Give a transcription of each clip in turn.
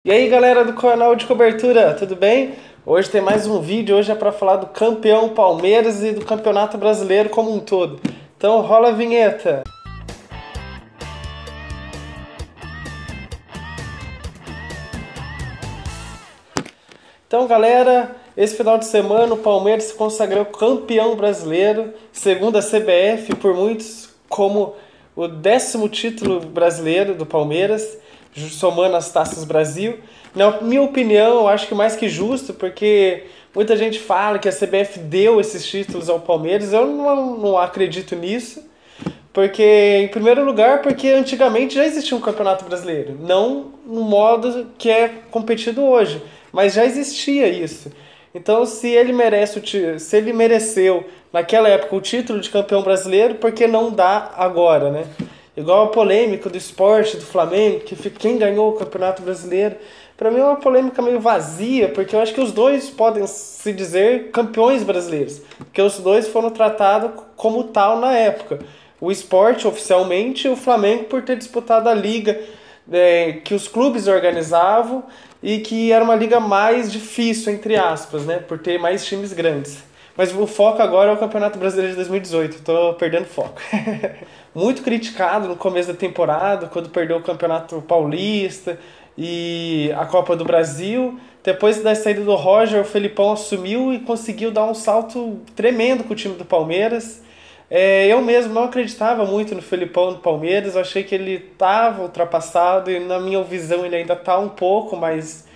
E aí galera do canal de cobertura, tudo bem? Hoje tem mais um vídeo, hoje é para falar do campeão Palmeiras e do Campeonato Brasileiro como um todo. Então rola a vinheta! Então galera, esse final de semana o Palmeiras se consagrou campeão brasileiro, segundo a CBF, por muitos como o 10º título brasileiro do Palmeiras, somando as Taças Brasil. Na minha opinião, eu acho que mais que justo, porque muita gente fala que a CBF deu esses títulos ao Palmeiras, eu não acredito nisso. Porque, em primeiro lugar, porque antigamente já existia um campeonato brasileiro. Não no modo que é competido hoje, mas já existia isso. Então, se ele mereceu naquela época o título de campeão brasileiro, por que não dá agora, né? Igual a polêmica do Sport, do Flamengo, que quem ganhou o Campeonato Brasileiro. Para mim é uma polêmica meio vazia, porque eu acho que os dois podem se dizer campeões brasileiros, porque os dois foram tratados como tal na época. O Sport oficialmente e o Flamengo por ter disputado a liga que os clubes organizavam e que era uma liga mais difícil, entre aspas, né, por ter mais times grandes. Mas o foco agora é o Campeonato Brasileiro de 2018, tô perdendo foco. Muito criticado no começo da temporada, quando perdeu o Campeonato Paulista e a Copa do Brasil. Depois da saída do Roger, o Felipão assumiu e conseguiu dar um salto tremendo com o time do Palmeiras. Eu mesmo não acreditava muito no Felipão do Palmeiras, eu achei que ele estava ultrapassado e na minha visão ele ainda está um pouco, mas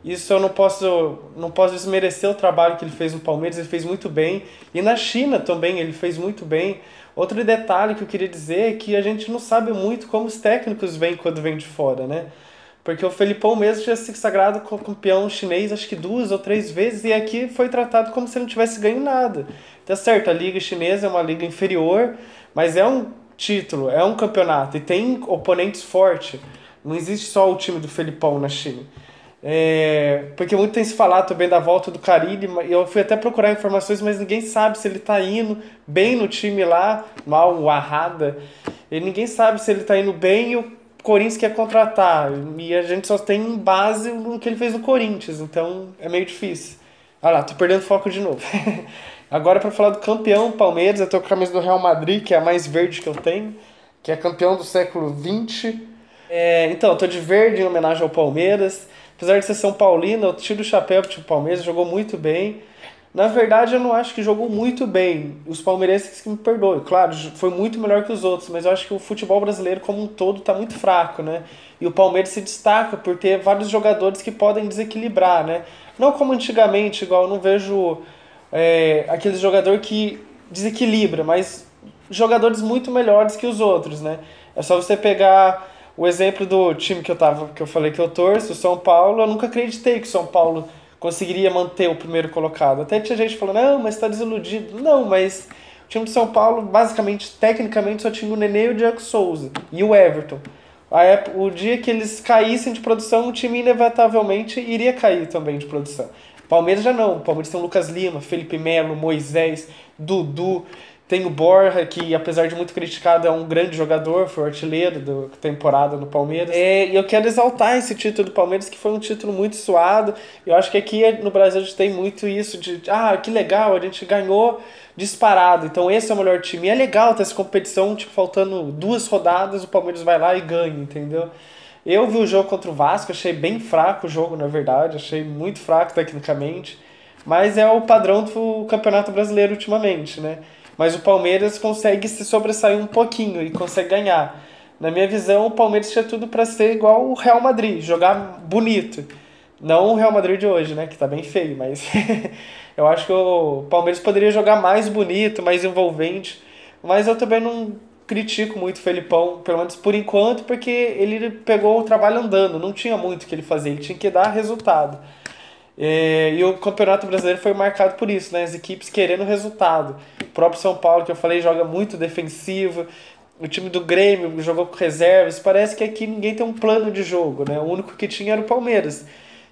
isso eu não posso desmerecer o trabalho que ele fez no Palmeiras, ele fez muito bem. E na China também ele fez muito bem. Outro detalhe que eu queria dizer é que a gente não sabe muito como os técnicos vêm quando vêm de fora, né? Porque o Felipão mesmo tinha se sagrado como campeão chinês acho que 2 ou 3 vezes e aqui foi tratado como se não tivesse ganho nada. Tá certo, a liga chinesa é uma liga inferior, mas é um título, é um campeonato e tem oponentes fortes. Não existe só o time do Felipão na China. Porque muito tem se falado também da volta do Carille, eu fui até procurar informações, mas ninguém sabe se ele tá indo bem no time lá, mal o Arrada, e ninguém sabe se ele tá indo bem e o Corinthians quer contratar, e a gente só tem base no que ele fez no Corinthians, então é meio difícil. Olha lá, tô perdendo foco de novo. Agora para falar do campeão Palmeiras, eu tô com a camisa do Real Madrid, que é a mais verde que eu tenho, que é campeão do século XX. Então, eu tô de verde em homenagem ao Palmeiras. Apesar de ser São Paulino, eu tiro o chapéu pro time Palmeiras, jogou muito bem. Na verdade, eu não acho que jogou muito bem. Os palmeirenses que me perdoem. Claro, foi muito melhor que os outros, mas eu acho que o futebol brasileiro como um todo está muito fraco, né? E o Palmeiras se destaca por ter vários jogadores que podem desequilibrar, né? Não como antigamente, igual eu não vejo aquele jogador que desequilibra, mas jogadores muito melhores que os outros, né? É só você pegar o exemplo do time que eu falei que eu torço, o São Paulo. Eu nunca acreditei que o São Paulo conseguiria manter o primeiro colocado. Até tinha gente falando, não, mas está desiludido. Não, mas o time de São Paulo, basicamente, tecnicamente, só tinha o Nenê e o Diego Souza. E o Everton. O dia que eles caíssem de produção, o time inevitavelmente iria cair também de produção. Palmeiras já não. O Palmeiras tem o Lucas Lima, Felipe Melo, Moisés, Dudu. Tem o Borja, que apesar de muito criticado, é um grande jogador, foi o artilheiro da temporada no Palmeiras. E eu quero exaltar esse título do Palmeiras, que foi um título muito suado. Eu acho que aqui no Brasil a gente tem muito isso de, que legal, a gente ganhou disparado, então esse é o melhor time. E é legal ter essa competição, tipo, faltando 2 rodadas, o Palmeiras vai lá e ganha, entendeu? Eu vi o jogo contra o Vasco, achei bem fraco o jogo, na verdade, achei muito fraco tecnicamente, mas é o padrão do Campeonato Brasileiro ultimamente, né? Mas o Palmeiras consegue se sobressair um pouquinho e consegue ganhar. Na minha visão, o Palmeiras tinha tudo para ser igual o Real Madrid, jogar bonito. Não o Real Madrid de hoje, né, que tá bem feio, mas eu acho que o Palmeiras poderia jogar mais bonito, mais envolvente. Mas eu também não critico muito o Felipão, pelo menos por enquanto, porque ele pegou o trabalho andando, não tinha muito o que ele fazer, ele tinha que dar resultado. E o Campeonato Brasileiro foi marcado por isso, né? As equipes querendo resultado. O próprio São Paulo, que eu falei, joga muito defensivo. O time do Grêmio jogou com reservas. Parece que aqui ninguém tem um plano de jogo, né? O único que tinha era o Palmeiras,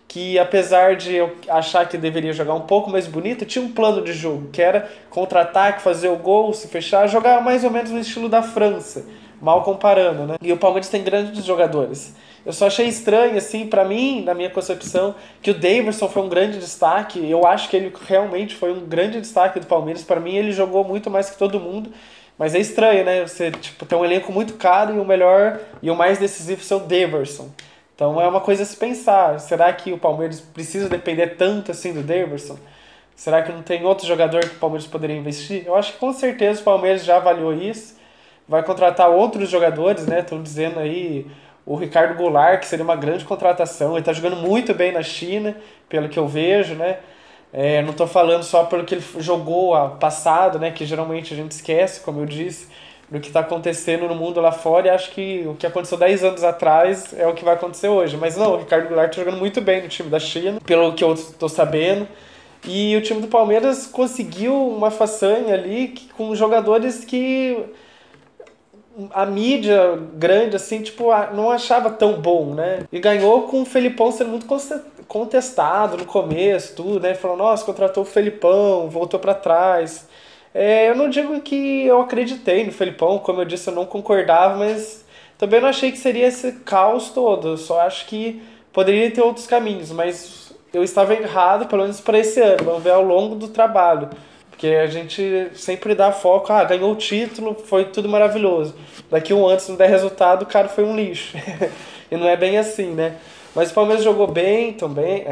que apesar de eu achar que deveria jogar um pouco mais bonito, tinha um plano de jogo, que era contra-ataque, fazer o gol, se fechar, jogar mais ou menos no estilo da França. mal comparando, né? E o Palmeiras tem grandes jogadores. Eu só achei estranho, assim, pra mim, na minha concepção, que o Daverson foi um grande destaque. Eu acho que ele realmente foi um grande destaque do Palmeiras. Pra mim, ele jogou muito mais que todo mundo. Mas é estranho, né? Você tipo, tem um elenco muito caro e o melhor e o mais decisivo ser o Daverson. Então é uma coisa a se pensar. Será que o Palmeiras precisa depender tanto assim do Daverson? Será que não tem outro jogador que o Palmeiras poderia investir? Eu acho que com certeza o Palmeiras já avaliou isso. Vai contratar outros jogadores, né? Estão dizendo aí o Ricardo Goulart, que seria uma grande contratação. Ele está jogando muito bem na China, pelo que eu vejo, né? Não estou falando só pelo que ele jogou passado, né? Que geralmente a gente esquece, como eu disse, do que está acontecendo no mundo lá fora. E acho que o que aconteceu 10 anos atrás é o que vai acontecer hoje. Mas não, o Ricardo Goulart está jogando muito bem no time da China, pelo que eu estou sabendo. E o time do Palmeiras conseguiu uma façanha ali com jogadores que a mídia grande, assim, tipo, não achava tão bom, né? E ganhou com o Felipão sendo muito contestado no começo, tudo, né? Falou, nossa, contratou o Felipão, voltou pra trás. Eu não digo que eu acreditei no Felipão, como eu disse, eu não concordava, mas também não achei que seria esse caos todo. Eu só acho que poderia ter outros caminhos, mas eu estava errado, pelo menos para esse ano. Vamos ver ao longo do trabalho. Porque a gente sempre dá foco, ganhou o título, foi tudo maravilhoso. Daqui um ano, se não der resultado, o cara foi um lixo. E não é bem assim, né? Mas o Palmeiras jogou bem também,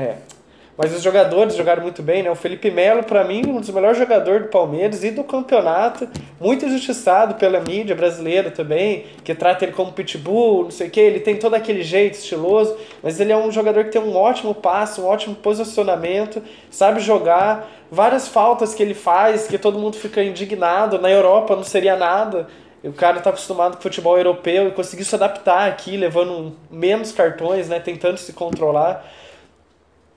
Mas os jogadores jogaram muito bem, né? O Felipe Melo, pra mim, um dos melhores jogadores do Palmeiras e do campeonato. Muito injustiçado pela mídia brasileira também, que trata ele como pitbull, não sei o quê. Ele tem todo aquele jeito estiloso, mas ele é um jogador que tem um ótimo passe, um ótimo posicionamento, sabe jogar. Várias faltas que ele faz, que todo mundo fica indignado. Na Europa não seria nada. O cara tá acostumado com futebol europeu e conseguiu se adaptar aqui, levando menos cartões, né? Tentando se controlar.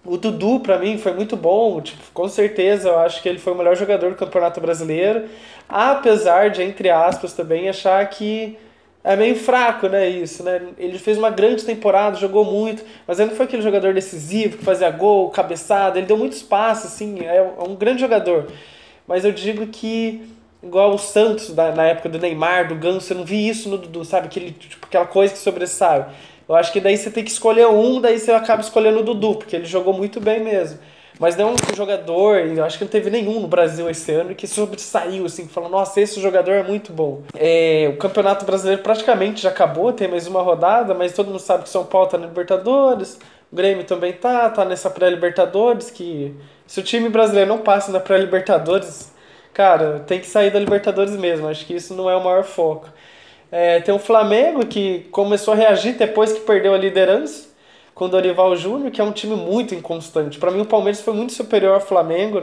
O Dudu, pra mim, foi muito bom. Tipo, com certeza, eu acho que ele foi o melhor jogador do Campeonato Brasileiro. Apesar de, entre aspas, também achar que é meio fraco, né, isso, né? Ele fez uma grande temporada, jogou muito, mas ele não foi aquele jogador decisivo que fazia gol, cabeçada. Ele deu muito espaço, assim, é um grande jogador. Mas eu digo que, igual o Santos, na época do Neymar, do Ganso, eu não vi isso no Dudu, sabe? Aquela coisa que sobressai. Eu acho que daí você tem que escolher um, daí você acaba escolhendo o Dudu, porque ele jogou muito bem mesmo. Mas não um jogador, e eu acho que não teve nenhum no Brasil esse ano que sobressaiu, assim, que falou, nossa, esse jogador é muito bom. O Campeonato Brasileiro praticamente já acabou, tem mais uma rodada, mas todo mundo sabe que o São Paulo tá na Libertadores, o Grêmio também tá nessa pré-Libertadores, que se o time brasileiro não passa na pré-Libertadores, cara, tem que sair da Libertadores mesmo, acho que isso não é o maior foco. Tem o Flamengo, que começou a reagir depois que perdeu a liderança com o Dorival Júnior, que é um time muito inconstante. Para mim, o Palmeiras foi muito superior ao Flamengo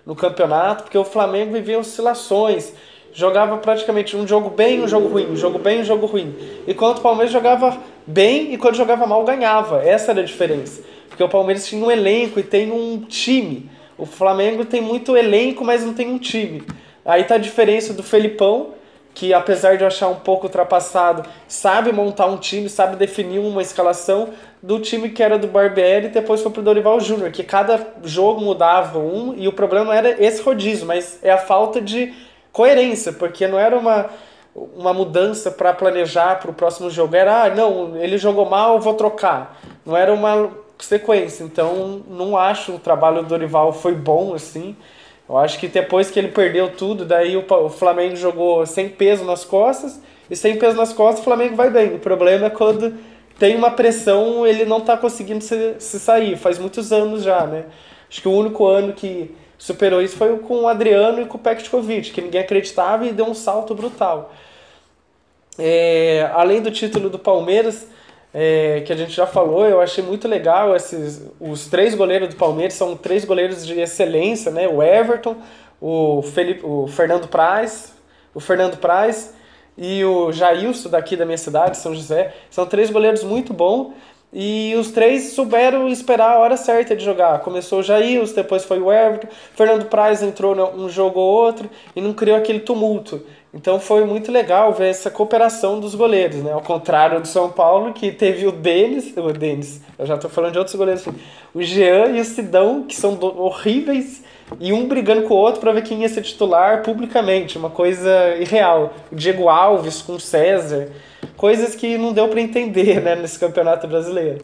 no campeonato, porque o Flamengo vivia oscilações. Jogava praticamente um jogo bem, um jogo ruim, um jogo bem, um jogo ruim. Enquanto o Palmeiras jogava bem e quando jogava mal, ganhava. Essa era a diferença. Porque o Palmeiras tinha um elenco e tem um time. O Flamengo tem muito elenco, mas não tem um time. Aí tá a diferença do Felipão, que apesar de eu achar um pouco ultrapassado, sabe montar um time, sabe definir uma escalação, do time que era do Barbieri e depois foi pro Dorival Júnior, que cada jogo mudava e o problema não era esse rodízio, mas é a falta de coerência, porque não era uma mudança para planejar para o próximo jogo, era, não, ele jogou mal, eu vou trocar. Não era uma sequência, então não acho o trabalho do Dorival foi bom, assim. Eu acho que depois que ele perdeu tudo, daí o Flamengo jogou sem peso nas costas, e sem peso nas costas o Flamengo vai bem. O problema é quando tem uma pressão, ele não tá conseguindo se sair. Faz muitos anos já, né? Acho que o único ano que superou isso foi com o Adriano e com o Petkovic, que ninguém acreditava e deu um salto brutal. Além do título do Palmeiras, que a gente já falou, eu achei muito legal os três goleiros do Palmeiras, são três goleiros de excelência, né? O Everton, o Fernando Praz e o Jailson daqui da minha cidade, São José. São três goleiros muito bons e os três souberam esperar a hora certa de jogar. Começou o Jailson, depois foi o Everton, Fernando Praz entrou um jogo ou outro e não criou aquele tumulto. Então foi muito legal ver essa cooperação dos goleiros, né? Ao contrário do São Paulo, que teve o Denis, eu já estou falando de outros goleiros, o Jean e o Sidão, que são horríveis, e um brigando com o outro para ver quem ia ser titular publicamente, uma coisa irreal. O Diego Alves com o César, coisas que não deu para entender, né, nesse Campeonato Brasileiro.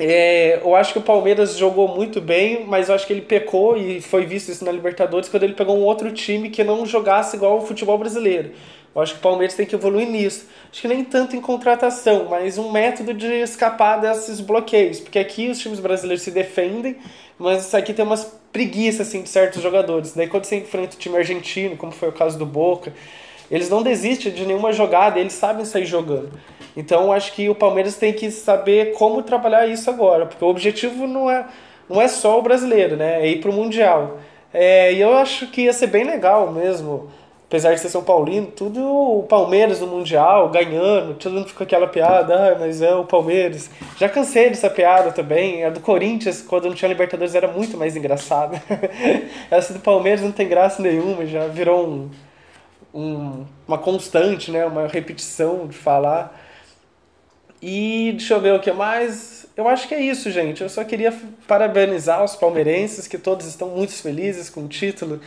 Eu acho que o Palmeiras jogou muito bem, mas eu acho que ele pecou, e foi visto isso na Libertadores, quando ele pegou um outro time que não jogasse igual o futebol brasileiro. Eu acho que o Palmeiras tem que evoluir nisso. Acho que nem tanto em contratação, mas um método de escapar desses bloqueios. Porque aqui os times brasileiros se defendem, mas isso aqui tem umas preguiças assim, de certos jogadores. Daí quando você enfrenta o time argentino, como foi o caso do Boca, eles não desistem de nenhuma jogada, eles sabem sair jogando. Então acho que o Palmeiras tem que saber como trabalhar isso agora, porque o objetivo não é só o brasileiro, né? É ir pro Mundial. E eu acho que ia ser bem legal mesmo, apesar de ser São Paulino, tudo o Palmeiras no Mundial, ganhando, todo mundo fica com aquela piada, mas é o Palmeiras. Já cansei dessa piada também, a do Corinthians, quando não tinha Libertadores, era muito mais engraçada. Essa do Palmeiras não tem graça nenhuma, já virou uma constante, né? Uma repetição de falar. E deixa eu ver o que mais. Eu acho que é isso, gente. Eu só queria parabenizar os palmeirenses, que todos estão muito felizes com o título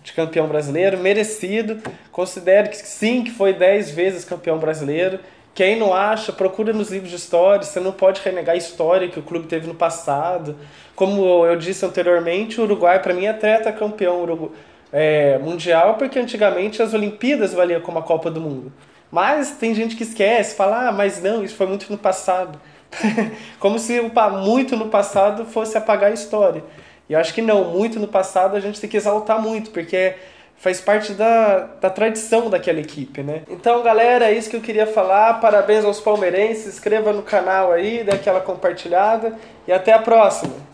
de campeão brasileiro, merecido. Considero que sim, que foi 10 vezes campeão brasileiro. Quem não acha, procura nos livros de história. Você não pode renegar a história que o clube teve no passado. Como eu disse anteriormente, o Uruguai, para mim, é tetracampeão mundial, porque antigamente as Olimpíadas valiam como a Copa do Mundo. Mas tem gente que esquece, fala, mas não, isso foi muito no passado. Como se muito no passado fosse apagar a história. E eu acho que não, muito no passado a gente tem que exaltar muito, porque faz parte da tradição daquela equipe, né? Então, galera, é isso que eu queria falar. Parabéns aos palmeirenses, se inscreva no canal aí, dê aquela compartilhada e até a próxima!